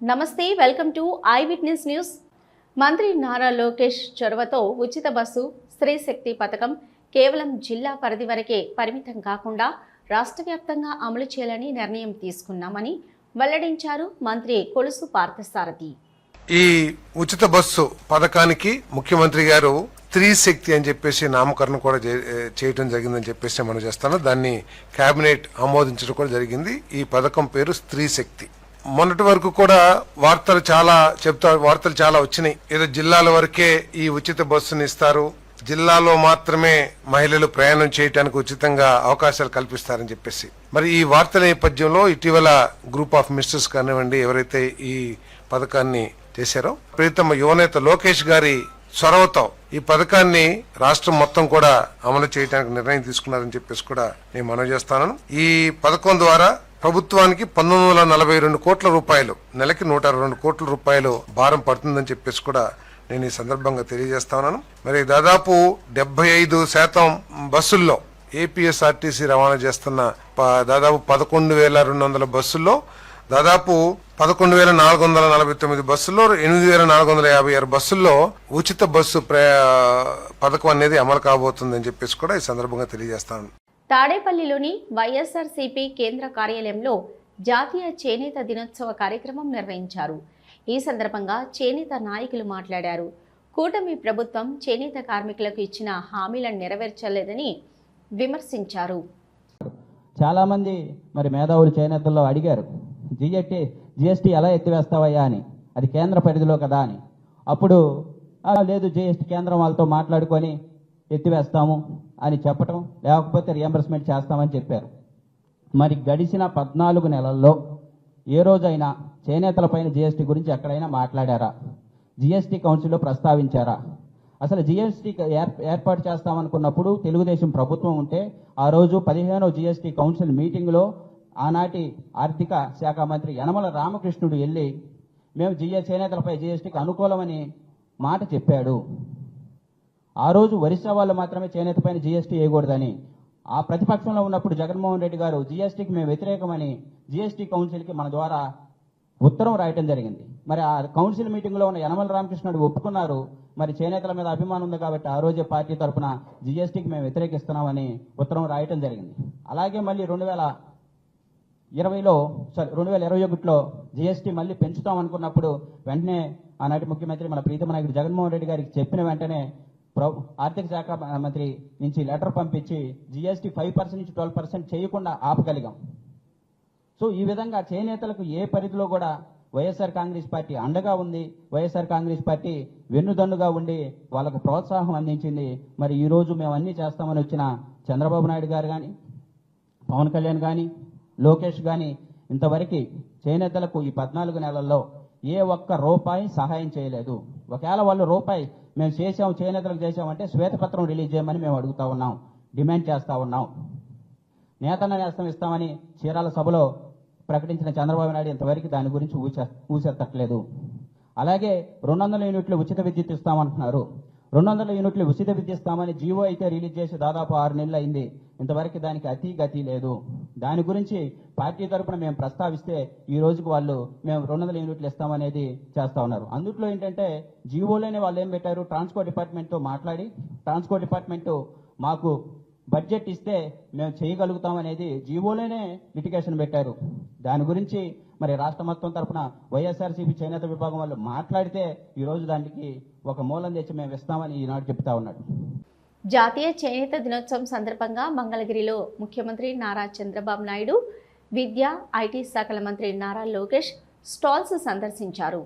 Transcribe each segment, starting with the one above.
నమస్తే, welcome to I witness news. మంత్రి నారా లోకేష్ చొరవతో ఉచిత బస్సు స్త్రీ శక్తి పథకం కేవలం జిల్లా పరిధి వరకే పరిమితం కాకుండా రాష్ట్ర వ్యాప్తంగా అమలు చేయాలని నిర్ణయం తీసుకున్నామని వెల్లడించారు మంత్రి కొలుసు పార్థసారథి. ఈ ఉచిత బస్సు పథకానికి ముఖ్యమంత్రి గారు స్త్రీ శక్తి అని చెప్పేసి నామకరణం కూడా చేయడం జరిగిందని చెప్పేసి మనం చేస్తాను. దాన్ని కేబినెట్ ఆమోదించడం కూడా జరిగింది. ఈ పథకం పేరు స్త్రీ శక్తి. మొన్నటి వరకు కూడా వార్తలు చాలా వచ్చినాయి. ఏదో జిల్లాల వరకే ఈ ఉచిత బస్సుని ఇస్తారు, జిల్లాలో మాత్రమే మహిళలు ప్రయాణం చేయడానికి ఉచితంగా అవకాశాలు కల్పిస్తారని చెప్పేసి. మరి ఈ వార్తల నేపథ్యంలో ఇటీవల గ్రూప్ ఆఫ్ మినిస్టర్స్ కానివ్వండి, ఎవరైతే ఈ పథకాన్ని చేశారో ప్రీతమ యువనేత లోకేష్ గారి చొరవతో ఈ పథకాన్ని రాష్ట్రం మొత్తం కూడా అమలు చేయడానికి నిర్ణయం తీసుకున్నారని చెప్పేసి కూడా నేను మనవి చేస్తాను. ఈ పథకం ద్వారా ప్రభుత్వానికి 1942 కోట్ల రూపాయలు, నెలకి 122 కోట్ల రూపాయలు భారం పడుతుందని చెప్పేసి కూడా నేను ఈ సందర్భంగా తెలియజేస్తా ఉన్నాను. మరి దాదాపు 75% బస్సుల్లో ఏపీఎస్ఆర్టీసీ రవాణా చేస్తున్న దాదాపు 11,200 బస్సుల్లో దాదాపు 11,449 బస్సుల్లో 8,456 బస్సుల్లో ఉచిత బస్సు పథకం అనేది అమలు కాబోతుందని చెప్పేసి కూడా ఈ సందర్భంగా తెలియజేస్తాను. తాడేపల్లిలోని వైఎస్ఆర్సీపీ కేంద్ర కార్యాలయంలో జాతీయ చేనేత దినోత్సవ కార్యక్రమం నిర్వహించారు. ఈ సందర్భంగా చేనేత నాయకులు మాట్లాడారు. కూటమి ప్రభుత్వం చేనేత కార్మికులకు ఇచ్చిన హామీలను నెరవేర్చలేదని విమర్శించారు. చాలా మంది మరి మేధావులు చేనేతల్లో అడిగారు, జిఎస్టీ ఎలా ఎత్తివేస్తావయ్యా అని, అది కేంద్ర పరిధిలో కదా అని. అప్పుడు లేదు, జిఎస్టీ కేంద్రం వాళ్ళతో మాట్లాడుకొని ఎత్తివేస్తాము అని చెప్పటం, లేకపోతే రియంబర్స్మెంట్ చేస్తామని చెప్పారు. మరి గడిచిన 14 నెలల్లో ఏ రోజైనా చేనేతలపైన జిఎస్టీ గురించి ఎక్కడైనా మాట్లాడారా? జిఎస్టీ కౌన్సిల్లో ప్రస్తావించారా? అసలు జిఎస్టీ ఏర్పాటు చేస్తామనుకున్నప్పుడు తెలుగుదేశం ప్రభుత్వం ఉంటే ఆ రోజు 15వ జిఎస్టీ కౌన్సిల్ మీటింగ్లో ఆనాటి ఆర్థిక శాఖ మంత్రి యనమల రామకృష్ణుడు వెళ్ళి మేము చేనేతలపై జిఎస్టీకి అనుకూలమని మాట చెప్పాడు. ఆ రోజు ఒరిస్సా వాళ్ళు మాత్రమే చేనేత పైన జిఎస్టీ వేయకూడదని, ఆ ప్రతిపక్షంలో ఉన్నప్పుడు జగన్మోహన్ రెడ్డి గారు జిఎస్టీకి మేము వ్యతిరేకమని జిఎస్టీ కౌన్సిల్కి మన ద్వారా ఉత్తరం రాయటం జరిగింది. మరి ఆ కౌన్సిల్ మీటింగ్లో ఉన్న యనమల రామకృష్ణుడు ఒప్పుకున్నారు. మరి చేనేతల మీద అభిమానం ఉంది కాబట్టి ఆ రోజే పార్టీ తరఫున జిఎస్టీకి మేము వ్యతిరేకిస్తున్నామని ఉత్తరం రాయటం జరిగింది. అలాగే మళ్ళీ 2021లో జిఎస్టీ మళ్ళీ పెంచుతాం అనుకున్నప్పుడు వెంటనే ఆనాటి ముఖ్యమంత్రి మన ప్రీతమ నాయకుడు జగన్మోహన్ రెడ్డి గారికి చెప్పిన వెంటనే ఆర్థిక శాఖ మంత్రి నుంచి లెటర్ పంపించి జిఎస్టీ 5% నుంచి 12% చేయకుండా ఆపగలిగాం. సో ఈ విధంగా చేనేతలకు ఏ పరిధిలో కూడా వైఎస్ఆర్ కాంగ్రెస్ పార్టీ అండగా ఉంది. వైఎస్ఆర్ కాంగ్రెస్ పార్టీ వెన్నుదన్నుగా ఉండి వాళ్ళకు ప్రోత్సాహం అందించింది. మరి ఈ రోజు మేము అన్నీ చేస్తామని వచ్చిన చంద్రబాబు నాయుడు గారు కానీ, పవన్ కళ్యాణ్ కానీ, లోకేష్ కానీ ఇంతవరకు చేనేతలకు ఈ 14 నెలల్లో ఏ ఒక్క రూపాయి సహాయం చేయలేదు. ఒకవేళ వాళ్ళు రూపాయి మేము చేనేతలకు చేసామంటే శ్వేతపత్రం రిలీజ్ చేయమని మేము అడుగుతా ఉన్నాం, డిమాండ్ చేస్తా ఉన్నాం. నేతన్న నేస్తం ఇస్తామని చీరాల సభలో ప్రకటించిన చంద్రబాబు నాయుడు ఇంతవరకు దాని గురించి ఊసెత్తట్లేదు. అలాగే 200 యూనిట్లు ఉచిత విద్యుత్ ఇస్తామంటున్నారు. 200 యూనిట్లు ఉచిత విద్యుత్ ఇస్తామని జీవో అయితే రిలీజ్ చేసి దాదాపు 6 నెలలు అయింది. ఇంతవరకు దానికి గతి లేదు. దాని గురించి పార్టీ తరఫున మేము ప్రస్తావిస్తే ఈ రోజుకు వాళ్ళు మేము 200 యూనిట్లు ఇస్తామనేది చేస్తా ఉన్నారు. అందుట్లో ఏంటంటే జీవోలోనే వాళ్ళు ఏం పెట్టారు, ట్రాన్స్పోర్ట్ డిపార్ట్మెంట్తో మాట్లాడి ట్రాన్స్పోర్ట్ డిపార్ట్మెంట్ మాకు బడ్జెట్ ఇస్తే మేము చేయగలుగుతామనేది జీవోలోనే లిటిగేషన్ పెట్టారు. దాని గురించి మరి రాష్ట్ర మొత్తం తరఫున వైఎస్ఆర్సీపీ చేనేత విభాగం వాళ్ళు మాట్లాడితే ఈ రోజు దానికి ఒక మూలం తెచ్చి మేము ఇస్తామని ఈనాడు చెప్తా ఉన్నాడు. జాతీయ చేనేత దినోత్సవం సందర్భంగా మంగళగిరిలో ముఖ్యమంత్రి నారా చంద్రబాబు నాయుడు, విద్యా, ఐటీ శాఖల మంత్రి నారా లోకేష్ స్టాల్స్ సందర్శించారు.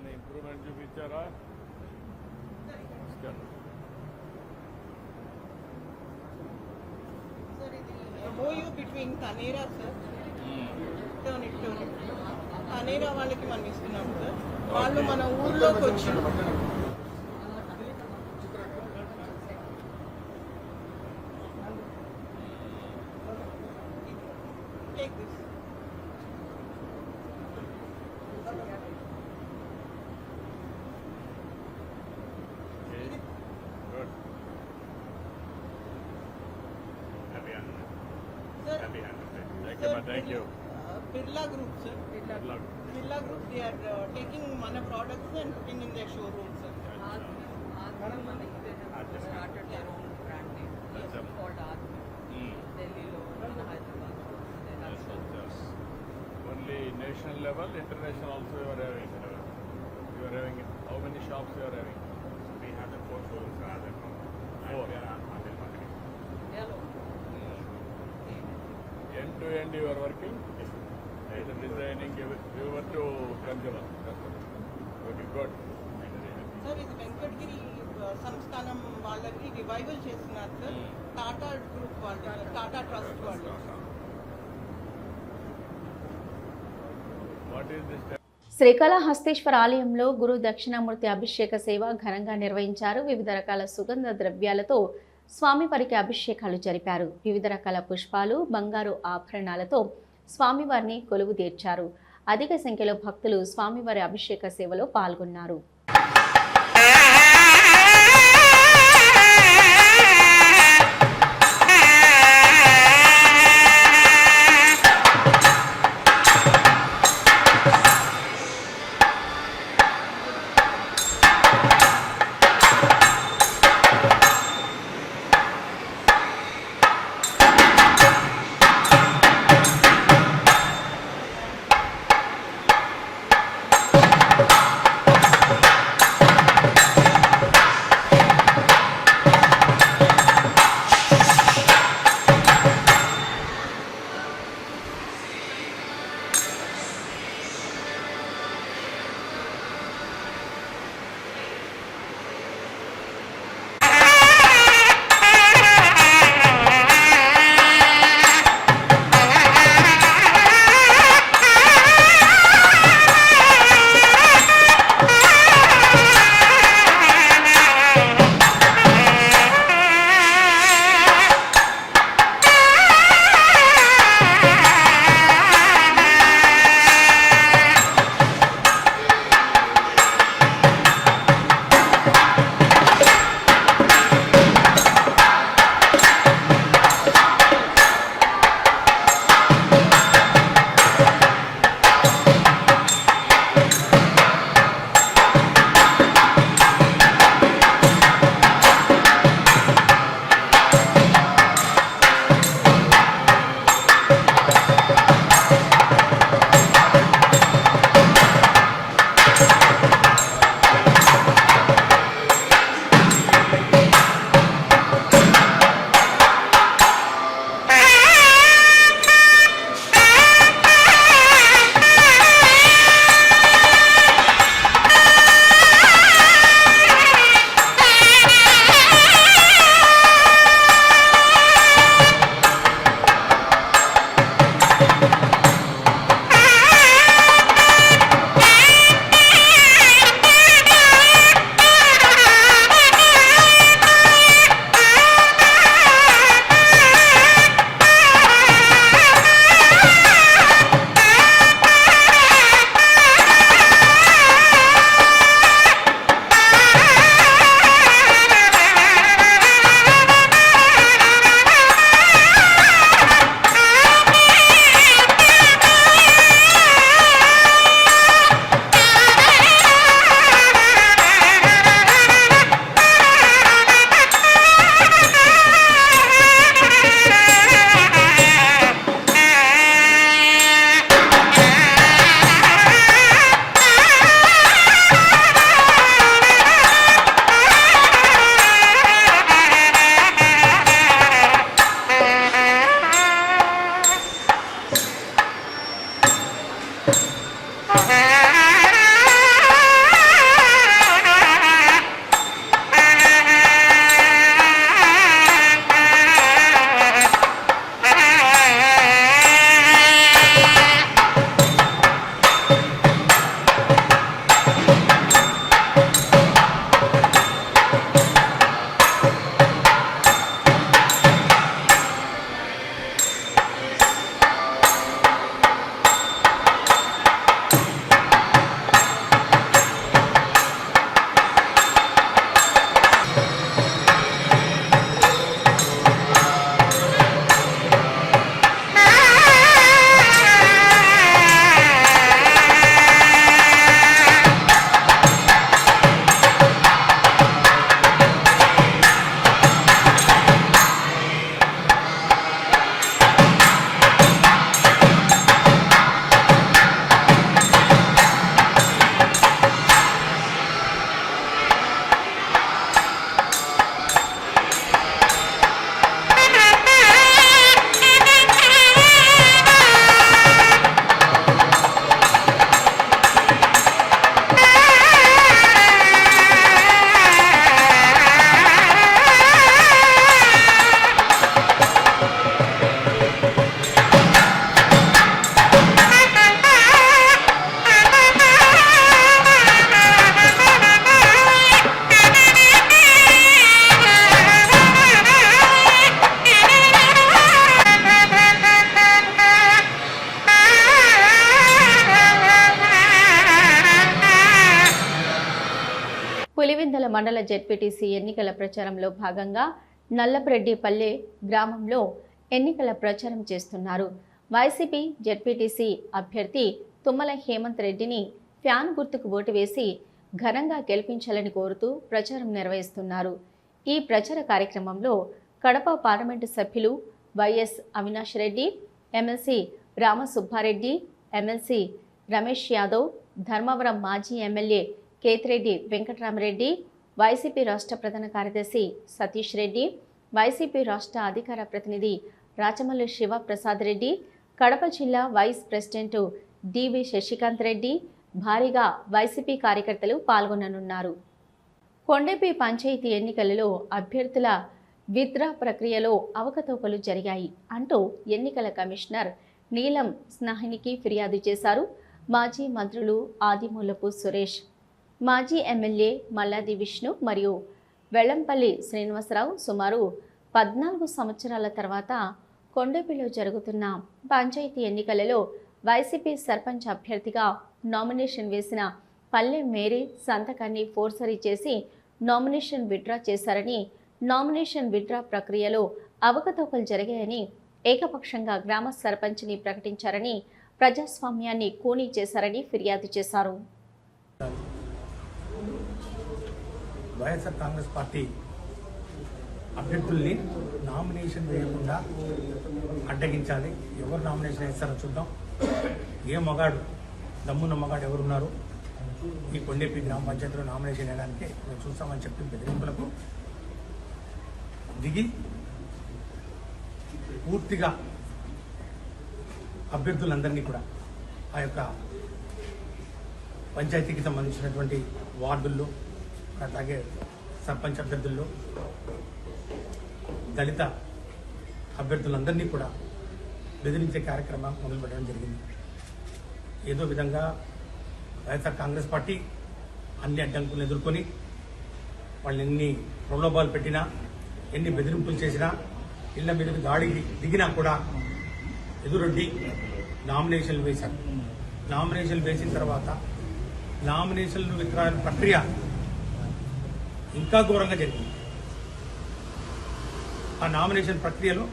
ఏమైనా improvement చూపించారా? MOU between Tanera sir, turn it. Tanera వాళ్ళకి మనం ఇస్తున్నాం సార్. వాళ్ళు మన ఊర్లోకి వచ్చి take this. Good. Happy anniversary. Sir, Happy anniversary. sir, Thank you. Birla Group sir. Good luck. Birla Group, they are taking mana products and putting in their showroom sir. started their own brand name. That's a- called Aadmi. Delhi, Hyderabad. They have showrooms. Only national level, international also you are having. You are having how many shops you are having? We have the 4 showrooms rather than 4. we are on Adil Bakri. They are local. End to end you are working? The designing, you were to consumer. Okay, good. Sir ఇది వెంకటగిరి సంస్థానం వాళ్ళకి revival చేస్తున్నారు sir. Tata group వాళ్ళు, Tata trust వాళ్ళు. What is this? Srikalahasteeswara ఆలయంలో గురు దక్షిణామూర్తి అభిషేక సేవ ఘనంగా నిర్వహించారు. వివిధ రకాల సుగంధ ద్రవ్యాలతో స్వామివారికి అభిషేకాలు జరిపారు. వివిధ రకాల పుష్పాలు, బంగారు ఆభరణాలతో స్వామివారిని కొలువు తీర్చారు. అధిక సంఖ్యలో భక్తులు స్వామివారి అభిషేక సేవలో పాల్గొన్నారు. పులివెందుల మండల జెడ్పీటీసీ ఎన్నికల ప్రచారంలో భాగంగా నల్లపరెడ్డిపల్లె గ్రామంలో ఎన్నికల ప్రచారం చేస్తున్నారు. వైసీపీ జెడ్పీటీసీ అభ్యర్థి తుమ్మల హేమంత్ రెడ్డిని ఫ్యాన్ గుర్తుకు ఓటు వేసి ఘనంగా గెలిపించాలని కోరుతూ ప్రచారం నిర్వహిస్తున్నారు. ఈ ప్రచార కార్యక్రమంలో కడప పార్లమెంటు సభ్యులు YS Avinash Reddy, MLC Ramasubba Reddy, MLC Ramesh Yadav, Dharmavaram మాజీ ఎమ్మెల్యే కేతిరెడ్డి వెంకటరామరెడ్డి, వైసీపీ రాష్ట్ర ప్రధాన కార్యదర్శి సతీష్ రెడ్డి, వైసీపీ రాష్ట్ర అధికార ప్రతినిధి రాచమల్లి శివప్రసాద్ రెడ్డి, కడప జిల్లా వైస్ ప్రెసిడెంట్ డివి శశికాంత్ రెడ్డి భారీగా వైసీపీ కార్యకర్తలు పాల్గొననున్నారు. కొండెపి పంచాయతీ ఎన్నికలలో అభ్యర్థుల విత్డ్రా ప్రక్రియలో అవకతవకలు జరిగాయి అంటూ ఎన్నికల కమిషనర్ నీలం స్నాహినికి ఫిర్యాదు చేశారు. మాజీ మంత్రులు ఆదిమూలపు సురేష్, మాజీ ఎమ్మెల్యే మల్లాది విష్ణు మరియు వెల్లంపల్లి శ్రీనివాసరావు సుమారు 14 సంవత్సరాల తర్వాత కొండెపిలో జరుగుతున్న పంచాయతీ ఎన్నికలలో వైసీపీ సర్పంచ్ అభ్యర్థిగా నామినేషన్ వేసిన పల్లె మేరీ సంతకాన్ని ఫోర్జరీ చేసి నామినేషన్ విత్డ్రా చేశారని, నామినేషన్ విత్డ్రా ప్రక్రియలో అవకతవకలు జరిగాయని ఏకపక్షంగా గ్రామ సర్పంచ్ని ప్రకటించారని, ప్రజాస్వామ్యాన్ని కూనీ చేశారని ఫిర్యాదు చేశారు. వైఎస్ఆర్ కాంగ్రెస్ పార్టీ అభ్యర్థుల్ని నామినేషన్ వేయకుండా అడ్డగించాలి. ఎవరు నామినేషన్ వేస్తారో చూద్దాం. ఏ మగాడు, దమ్మున్న మగాడు ఎవరున్నారు ఈ కొండెపి గ్రామ పంచాయతీలో నామినేషన్ వేయడానికి మేము చూస్తామని చెప్పి బెదిరింపులకు దిగి పూర్తిగా అభ్యర్థులందరినీ కూడా ఆ యొక్క పంచాయతీకి సంబంధించినటువంటి వార్డుల్లో, అలాగే సర్పంచ్ అభ్యర్థుల్లో, దళిత అభ్యర్థులందరినీ కూడా బెదిరించే కార్యక్రమం మొదలుపెట్టడం జరిగింది. ఏదో విధంగా వైఎస్ఆర్ కాంగ్రెస్ పార్టీ అన్ని అడ్డంకులను ఎదుర్కొని వాళ్ళు ఎన్ని ప్రలోభాలు పెట్టినా, ఎన్ని బెదిరింపులు చేసినా, ఇళ్ల మీదకి దాడికి దిగినా కూడా ఎదురొడ్డి నామినేషన్లు వేశారు. నామినేషన్లు వేసిన తర్వాత నామినేషన్లు విత్డ్రా ప్రక్రియ ఇంకా ఘోరంగా జరిగింది. ఆ నామినేషన్ ప్రక్రియలో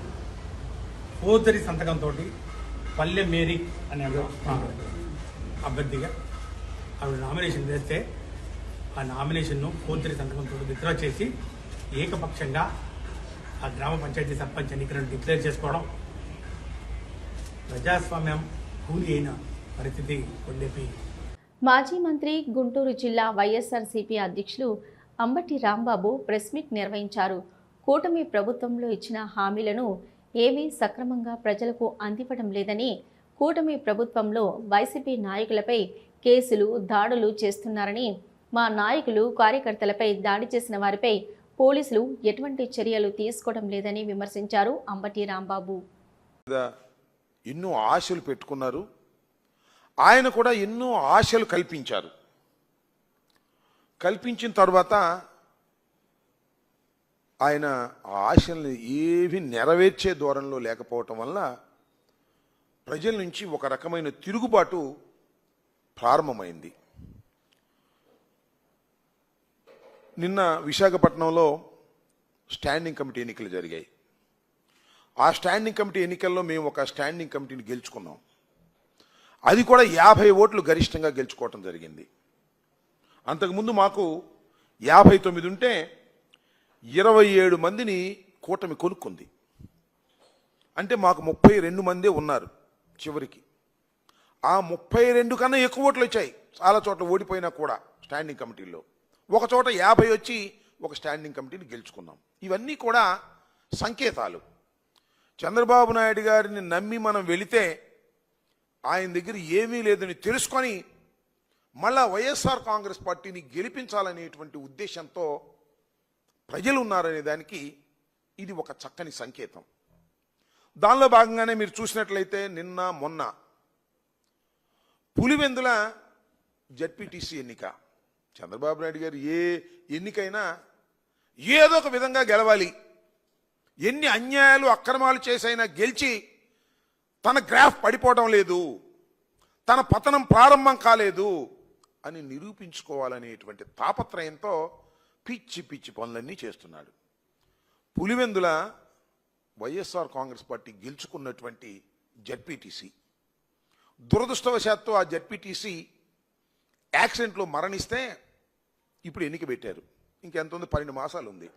ఫోర్జరీ సంతకంతో పల్లె మేరీ అనే అభ్యర్థిగా ఆవిడ నామినేషన్ వేస్తే ఆ నామినేషన్ను ఫోర్జరీ సంతకంతో విత్డ్రా చేసి ఏకపక్షంగా ఆ గ్రామ పంచాయతీ సర్పంచ్ ఎన్నికలను డిక్లేర్ చేసుకోవడం ప్రజాస్వామ్యం కూలి అయిన పరిస్థితి కొండెపి. మాజీ మంత్రి గుంటూరు జిల్లా వైఎస్ఆర్సీపీ అధ్యక్షులు అంబటి రాంబాబు ప్రెస్ మీట్ నిర్వహించారు. కూటమి ప్రభుత్వంలో ఇచ్చిన హామీలను ఏవీ సక్రమంగా ప్రజలకు అందివ్వడం లేదని, కూటమి ప్రభుత్వంలో వైసీపీ నాయకులపై కేసులు, దాడులు చేస్తున్నారని, మా నాయకులు, కార్యకర్తలపై దాడి చేసిన వారిపై పోలీసులు ఎటువంటి చర్యలు తీసుకోవడం లేదని విమర్శించారు అంబటి రాంబాబు. ఎన్నో ఆశలు పెట్టుకున్నారు, ఆయన కూడా ఎన్నో ఆశలు కల్పించారు. కల్పించిన తర్వాత ఆయన ఆ ఆశల్ని ఏవి నెరవేర్చే దూరంలో లేకపోవటం వల్ల ప్రజల నుంచి ఒక రకమైన తిరుగుబాటు ప్రారంభమైంది. నిన్న విశాఖపట్నంలో స్టాండింగ్ కమిటీ ఎన్నికలు జరిగాయి. ఆ స్టాండింగ్ కమిటీ ఎన్నికల్లో మేము ఒక స్టాండింగ్ కమిటీని గెలుచుకున్నాం. అది కూడా 50 ఓట్లు గరిష్టంగా గెలుచుకోవటం జరిగింది. అంతకుముందు మాకు 59 ఉంటే 27 మందిని కూటమి కొనుక్కుంది. అంటే మాకు 32 మందే ఉన్నారు చివరికి. ఆ 32 కన్నా ఎక్కువ ఓట్లు వచ్చాయి. చాలా చోట్ల ఓడిపోయినా కూడా స్టాండింగ్ కమిటీల్లో. ఒక చోట 50 వచ్చి ఒక స్టాండింగ్ కమిటీని గెలుచుకున్నాం. ఇవన్నీ కూడా సంకేతాలు. చంద్రబాబు నాయుడు గారిని నమ్మి మనం వెళితే ఆయన దగ్గర ఏమీ లేదని తెలుసుకొని మళ్ళా వైఎస్ఆర్ కాంగ్రెస్ పార్టీని గెలిపించాలనేటువంటి ఉద్దేశంతో ప్రజలు ఉన్నారనే దానికి ఇది ఒక చక్కని సంకేతం. దానిలో భాగంగానే మీరు చూసినట్లయితే నిన్న మొన్న పులివెందుల జెడ్పీటీసీ ఎన్నిక, చంద్రబాబు నాయుడు గారు ఏ ఎన్నికైనా ఏదో ఒక విధంగా గెలవాలి, ఎన్ని అన్యాయాలు అక్రమాలు చేసైనా గెలిచి తన గ్రాఫ్ పడిపోవడం లేదు, తన పతనం ప్రారంభం కాలేదు అని నిరూపించుకోవాలనేటువంటి తాపత్రయంతో పిచ్చి పిచ్చి పనులన్నీ చేస్తున్నాడు. పులివెందుల వైఎస్ఆర్ కాంగ్రెస్ పార్టీ గెలుచుకున్నటువంటి జడ్పీటీసీ, దురదృష్టవశాత్తు ఆ జడ్పీటీసీ యాక్సిడెంట్లో మరణిస్తే ఇప్పుడు ఎన్నిక పెట్టారు. ఇంకెంత ఉంది? 12 మాసాలు ఉంది.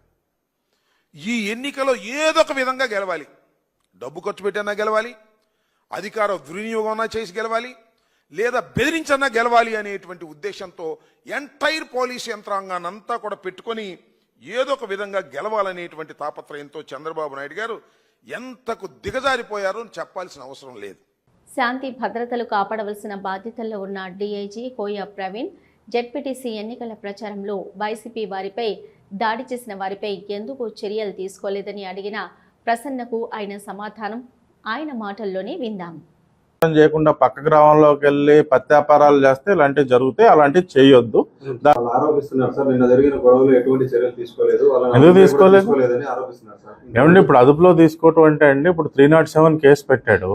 ఈ ఎన్నికలో ఏదో ఒక విధంగా గెలవాలి. డబ్బు ఖర్చు పెట్టన్నా గెలవాలి, అధికార దుర్వినియోగం చేసి గెలవాలి, లేదా బెదిరించన్నా గెలవాలి అనేటువంటి ఉద్దేశంతో ఎంటైర్ పోలీస్ యంత్రాంగాన్ని అంతా కూడా పెట్టుకొని ఏదో ఒక విధంగా గెలవాలనేటువంటి తాపత్రయంతో చంద్రబాబు నాయుడు గారు ఎంతకు దిగజారిపోయారో చెప్పాల్సిన అవసరం లేదు. శాంతి భద్రతలు కాపాడవలసిన బాధ్యతల్లో ఉన్న డీఐజీ కోయ ప్రవీణ్ జెడ్పీటీసీ ఎన్నికల ప్రచారంలో వైసీపీ వారిపై దాడి చేసిన వారిపై ఎందుకు చర్యలు తీసుకోలేదని అడిగిన ప్రసన్నకు ఆయన సమాధానం ఆయన మాటల్లోనే విందాం. చేయకుండా పక్క గ్రామంలోకి వెళ్ళి పత్యాపారాలు చేస్తే ఇలాంటివి జరుగుతాయి, అలాంటివి చేయొద్దు. ఆరోపిస్తున్నారు సార్, నిన్న జరిగిన గొడవలు ఎటువంటి చర్యలు తీసుకోలేదు. ఎందుకు తీసుకోలేదని ఆరోపిస్తున్నారు సార్. ఏమండి ఇప్పుడు అదుపులో తీసుకోవటం అంటే అండి, ఇప్పుడు 307 కేసు పెట్టాడు.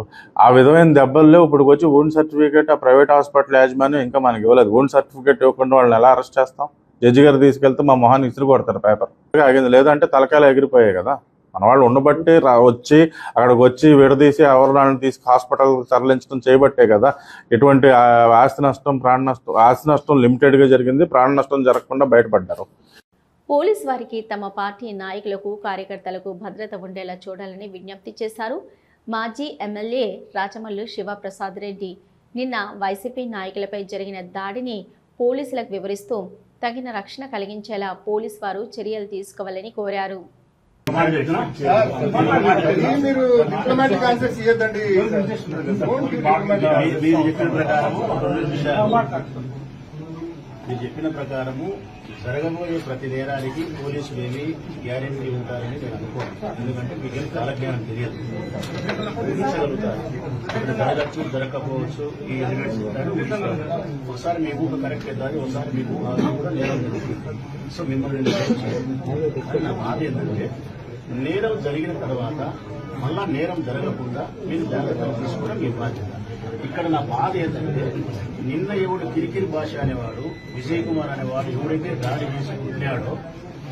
ఆ విధమైన దెబ్బలు లేవు. ఇప్పుడు వచ్చి వూండ్ సర్టిఫికేట్ ఆ ప్రైవేట్ హాస్పిటల్ యాజమాన్యం ఇంకా మనకి ఇవ్వలేదు. వూండ్ సర్టిఫికేట్ ఇవ్వకుండా వాళ్ళని ఎలా అరెస్ట్ చేస్తాం? జడ్జి గారు తీసుకెళ్తే మా మొహాన్ని ఇసురు కొడతారు పేపర్ ఆగింది. లేదంటే తలకాయలు ఎగిరిపోయాయి కదా. మన వాళ్ళు ఉండబట్టి వచ్చి అక్కడికి వచ్చి విడదీసి ఎవరిని తీసుకు హాస్పిటల్ తరలించడం చేయబట్టే కదా ఎటువంటి ఆస్తి నష్టం, ప్రాణ నష్టం, ఆస్తి నష్టం లిమిటెడ్గా జరిగింది, ప్రాణ నష్టం జరగకుండా బయటపడ్డారు. పోలీస్ వారికి తమ పార్టీ నాయకులకు కార్యకర్తలకు భద్రత ఉండేలా చూడాలని విజ్ఞప్తి చేశారు మాజీ ఎమ్మెల్యే రాచమల్లు శివప్రసాద్ రెడ్డి. నిన్న వైసీపీ నాయకులపై జరిగిన దాడిని పోలీసులకు వివరిస్తూ తగిన రక్షణ కలిగించేలా పోలీస్ వారు చర్యలు తీసుకోవాలని కోరారు. మీరు డిప్లొమాటిక్ ఆన్సర్స్ ఇవ్వద్దండి. మీరు చెప్పిన ప్రకారము జరగబోయే ప్రతి నేరానికి పోలీసులు ఏమి గ్యారెంటీ ఉంటారని నేను అనుకోను. ఎందుకంటే మీకేం కాలజ్ఞానం తెలియదు, ఊహించగలుగుతారు. ఇక్కడ జరగచ్చు, జరగకపోవచ్చు. ఈ ఎలిమెంట్స్ ఒకసారి మీ ఊహ కరెక్ట్ అవుతుంది, ఒకసారి మీ ఊహ కూడా నేరం జరుగుతుంది. సో మిమ్మల్ని నా బాధ ఏంటంటే నేరం జరిగిన తర్వాత మళ్ళా నేరం జరగకుండా మీరు జాగ్రత్తలు తీసుకోవడం మీ బాధ్యత. ఇక్కడ నా బాధ ఏంటంటే నిన్న ఎవడు కిరికిరి భాష అనేవాడు, విజయ్ కుమార్ అనేవాడు ఎవడైతే దాడి చేసి ఉన్నాడో,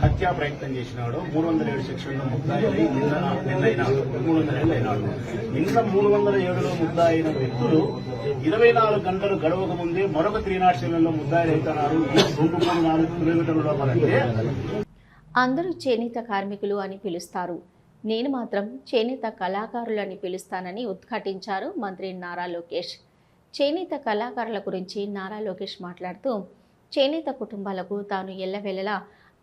హత్యా ప్రయత్నం చేసినాడో 307 సెక్షన్లో ముద్దాయి నిన్నైనాడు 300 అయినాడు. నిన్న 307లో ముద్దాయిన వ్యక్తులు 24 గంటలు గడవక ముందే మరొక 307లో ముద్దాయిలు అవుతున్నారు. 2-4 కిలోమీటర్ల లోపలంటే అందరూ చేనేత కార్మికులు అని పిలుస్తారు, నేను మాత్రం చేనేత కళాకారులు అని పిలుస్తానని ఉద్ఘాటించారు మంత్రి నారా లోకేష్. చేనేత కళాకారుల గురించి నారా లోకేష్ మాట్లాడుతూ చేనేత కుటుంబాలకు తాను ఎల్లవేళలా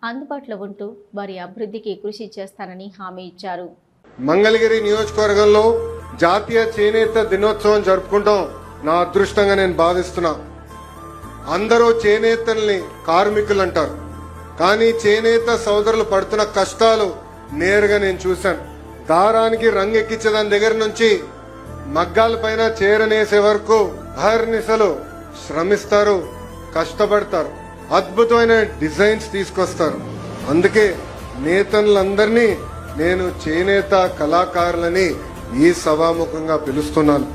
అందుబాటులో ఉంటూ వారి అభివృద్ధికి కృషి చేస్తానని హామీ ఇచ్చారు. మంగళగిరి నియోజకవర్గంలో జాతీయ చేనేత దినోత్సవం జరుపుకుంటాం నా అదృష్టంగా నేను భావిస్తున్నా. అందరూ చేనేతల్ని కార్మికులు అంటారు, కానీ చేనేత సోదరులు పడుతున్న కష్టాలు నేరుగా నేను చూశాను. దారానికి రంగు ఎక్కించేదాని దగ్గర నుంచి మగ్గాల పైన చేరనేసే వరకు అహర్నిశలు శ్రమిస్తారు, కష్టపడతారు, అద్భుతమైన డిజైన్స్ తీసుకొస్తారు. అందుకే నేతలందరినీ నేను చేనేత కళాకారులని ఈ సభాముఖంగా పిలుస్తున్నాను.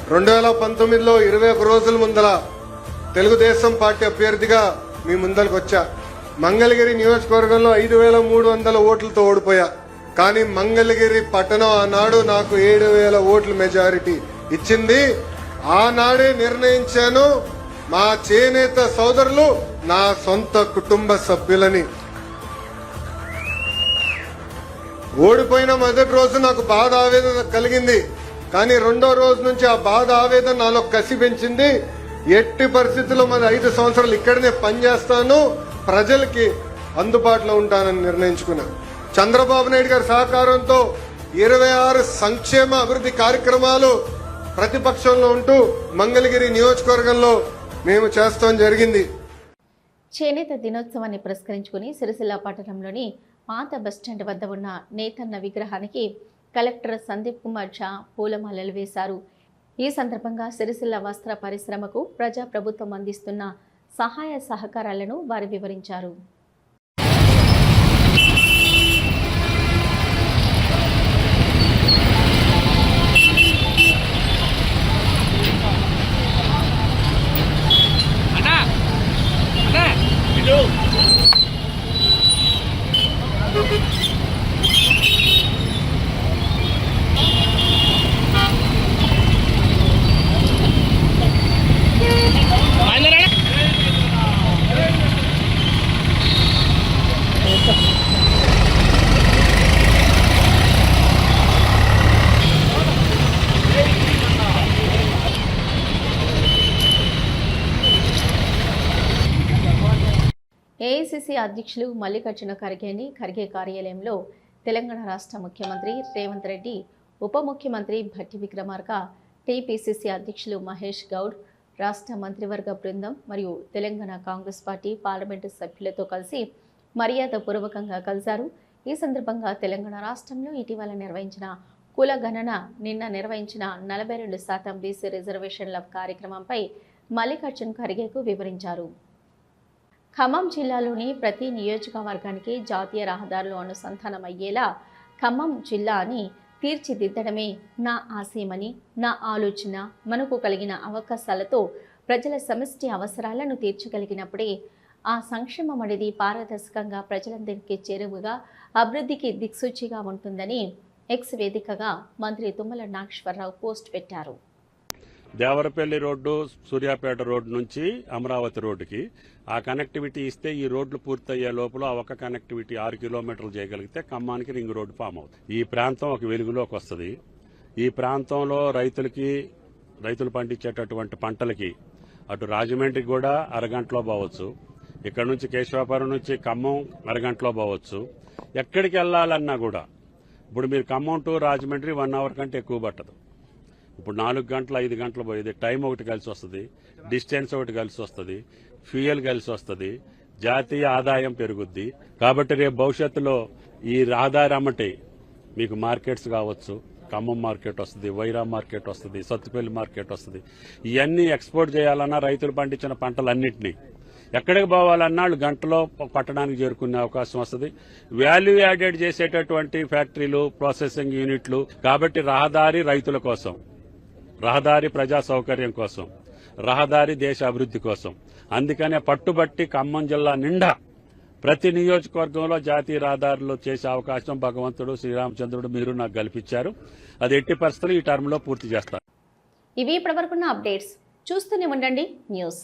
2019లో 21 రోజుల ముందల తెలుగుదేశం పార్టీ అభ్యర్థిగా మీ ముందరకు వచ్చా. మంగళగిరి నియోజకవర్గంలో 5300 ఓట్లతో ఓడిపోయా. కానీ మంగళగిరి పట్టణం ఆనాడు నాకు 7000 ఓట్ల మెజారిటీ ఇచ్చింది. ఆనాడే నిర్ణయించాను మా చేనేత సోదరులు నా సొంత కుటుంబ సభ్యులని. ఓడిపోయిన మొదటి రోజు నాకు బాధ ఆవేదన కలిగింది, కానీ రెండో రోజు నుంచి ఆ బాధ ఆవేదన నాలో కసి పెంచింది. ఎట్టి పరిస్థితుల్లో మరి 5 సంవత్సరాలు ఇక్కడనే పనిచేస్తాను, ప్రజలకి అందుబాటులో ఉంటానని నిర్ణయించుకున్నా. చంద్రబాబు నాయుడు గారి సహకారంతో 26 సంక్షేమ అభివృద్ధి కార్యక్రమాలు ప్రతిపక్షంలో ఉంటూ మంగళగిరి నియోజకవర్గంలో మేము చేస్తాం జరిగింది. చేనేత దినోత్సవాన్ని పురస్కరించుకుని సిరిసిల్ల పట్టణంలోని పాత బస్టాండ్ వద్ద ఉన్న నేతన్న విగ్రహానికి కలెక్టర్ సందీప్ కుమార్ ఝా పూలమాలలు వేశారు. ఈ సందర్భంగా సిరిసిల్ల వస్త్ర పరిశ్రమకు ప్రజాప్రభుత్వం అందిస్తున్న సహాయ సహకారాలను వారు వివరించారు. ఏఐసిసి అధ్యక్షులు మల్లికార్జున ఖర్గేని ఖర్గే కార్యాలయంలో తెలంగాణ రాష్ట్ర ముఖ్యమంత్రి రేవంత్ రెడ్డి, ఉప ముఖ్యమంత్రి భట్టి విక్రమార్క, టీపీసీసీ అధ్యక్షులు మహేష్ గౌడ్, రాష్ట్ర మంత్రివర్గ బృందం మరియు తెలంగాణ కాంగ్రెస్ పార్టీ పార్లమెంటు సభ్యులతో కలిసి మర్యాదపూర్వకంగా కలిశారు. ఈ సందర్భంగా తెలంగాణ రాష్ట్రంలో ఇటీవల నిర్వహించిన కుల గణన, నిన్న నిర్వహించిన 42% బీసీ రిజర్వేషన్ల కార్యక్రమంపై మల్లికార్జున్ ఖర్గేకు వివరించారు. ఖమ్మం జిల్లాలోని ప్రతి నియోజకవర్గానికి జాతీయ రహదారులు అనుసంధానమయ్యేలా ఖమ్మం జిల్లాని తీర్చిదిద్దడమే నా ఆశయమని, నా ఆలోచన. మనకు కలిగిన అవకాశాలతో ప్రజల సమష్టి అవసరాలను తీర్చగలిగినప్పుడే ఆ సంక్షేమం అనేది పారదర్శకంగా ప్రజలందరికీ చేరువగా అభివృద్ధికి దిక్సూచిగా ఉంటుందని ఎక్స్ వేదికగా మంత్రి తుమ్మల నాగేశ్వరరావు పోస్ట్ పెట్టారు. దేవరపల్లి రోడ్డు, సూర్యాపేట రోడ్డు నుంచి అమరావతి రోడ్డుకి ఆ కనెక్టివిటీ ఇస్తే ఈ రోడ్లు పూర్తయ్యే లోపల ఆ ఒక్క కనెక్టివిటీ 6 కిలోమీటర్లు చేయగలిగితే ఖమ్మానికి రింగ్ రోడ్డు ఫామ్ అవుతుంది. ఈ ప్రాంతం ఒక వెలుగులోకి వస్తుంది. ఈ ప్రాంతంలో రైతులు పండించేటటువంటి పంటలకి అటు రాజమండ్రికి కూడా అరగంటలో పోవచ్చు, ఇక్కడ నుంచి కేశవాపురం నుంచి ఖమ్మం అరగంటలో పోవచ్చు. ఎక్కడికి వెళ్లాలన్నా కూడా ఇప్పుడు మీరు ఖమ్మం టు రాజమండ్రి 1 అవర్ కంటే ఎక్కువ పట్టదు. ఇప్పుడు 4 గంటలు 5 గంటలు పోయేది. టైం ఒకటి కలిసి వస్తుంది, డిస్టెన్స్ ఒకటి కలిసి వస్తుంది, ఫ్యూయల్ కలిసి వస్తుంది, జాతీయ ఆదాయం పెరుగుద్ది. కాబట్టి రేపు భవిష్యత్తులో ఈ రహదారి అమ్మటి మీకు మార్కెట్స్ కావచ్చు, ఖమ్మం మార్కెట్ వస్తుంది, వైరా మార్కెట్ వస్తుంది, సత్తుపల్లి మార్కెట్ వస్తుంది. ఇవన్నీ ఎక్స్పోర్ట్ చేయాలన్నా రైతులు పండించిన పంటలన్నింటినీ ఎక్కడికి పోవాలన్నా వాళ్ళు గంటలో పట్టణానికి చేరుకునే అవకాశం వస్తుంది. వాల్యూ యాడెడ్ చేసేటటువంటి ఫ్యాక్టరీలు, ప్రాసెసింగ్ యూనిట్లు. కాబట్టి రహదారి రైతుల కోసం, రహదారి ప్రజా సౌకర్యం కోసం, రహదారి దేశ అభివృద్ధి కోసం. అందుకనే పట్టుబట్టి ఖమ్మం జిల్లా నిండా ప్రతి నియోజకవర్గంలో జాతీయ రహదారులు చేసే అవకాశం భగవంతుడు శ్రీరామచంద్రుడు మీరు నాకు కల్పించారు. అది ఎట్టి పరిస్థితులు ఈ టర్మ్ లో పూర్తి చేస్తారు. ఇవి ఇప్పటివరకున్న అప్డేట్స్. చూస్తూనే ఉండండి న్యూస్.